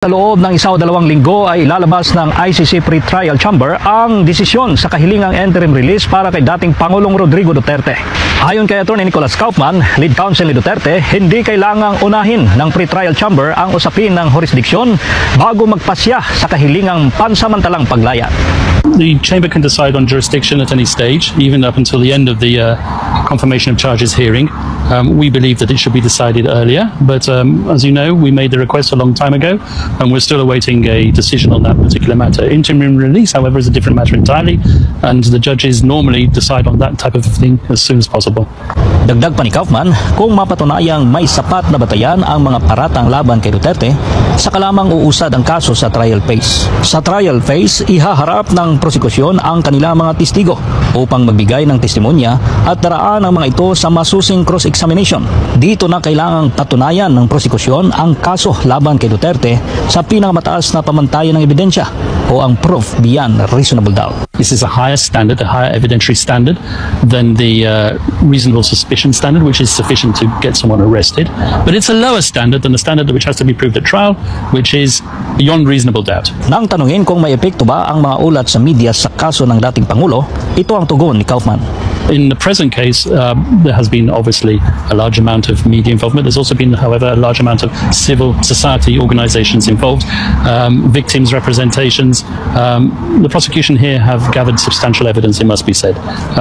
Sa loob ng 1 o 2 linggo ay ilalabas ng ICC Pre-Trial Chamber ang desisyon sa kahilingang interim release para kay dating Pangulong Rodrigo Duterte. Ayon kay Atty. Nicolas Kaufman, lead counsel ni Duterte, hindi kailangang unahin ng Pre-Trial Chamber ang usapin ng jurisdiksyon bago magpasya sa kahilingang pansamantalang paglaya. The chamber can decide on jurisdiction at any stage, even up until the end of the confirmation of charges hearing. We believe that it should be decided earlier, but as you know, we made the request a long time ago, and we're still awaiting a decision on that particular matter. Interim release, however, is a different matter entirely, and the judges normally decide on that type of thing as soon as possible. Dagdag pa ni Kaufman, kung mapatunayang may sapat na batayan ang mga paratang laban kay Duterte, saka lamang uusad ang kaso sa trial phase. Sa trial phase, ihaharap ng prosekusyon ang kanilang mga testigo upang magbigay ng testimonya at daraan ang mga ito sa masusing cross-examination. Dito na kailangang patunayan ng prosekusyon ang kaso laban kay Duterte sa pinakamataas na pamantayan ng ebidensya o ang proof beyond reasonable doubt. This is a higher standard, a higher evidentiary standard than the reasonable suspicion standard, which is sufficient to get someone arrested. But it's a lower standard than the standard which has to be proved at trial, which is beyond reasonable doubt. Nang tanungin kung may epekto ba ang mga ulat sa media sa kaso ng dating Pangulo, ito ang tugon ni Kaufman. In the present case, there has been obviously a large amount of media involvement. There's also been, however, a large amount of civil society organizations involved, victims' representations. The prosecution here have gathered substantial evidence, it must be said.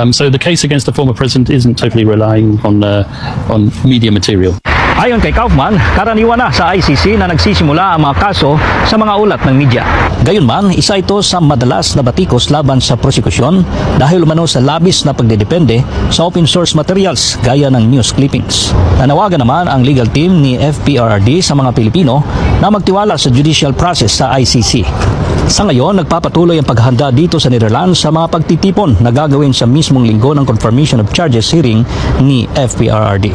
So the case against the former president isn't totally relying on media material. Ayon kay Kaufman, karaniwan na sa ICC na nagsisimula ang mga kaso sa mga ulat ng media. Gayunman, isa ito sa madalas na batikos laban sa prosekusyon dahil umano sa labis na pagdedepende sa open source materials gaya ng news clippings. Nanawagan naman ang legal team ni FPRRD sa mga Pilipino na magtiwala sa judicial process sa ICC. Sa ngayon, nagpapatuloy ang paghahanda dito sa Netherlands sa mga pagtitipon na gagawin sa mismong linggo ng confirmation of charges hearing ni FPRRD.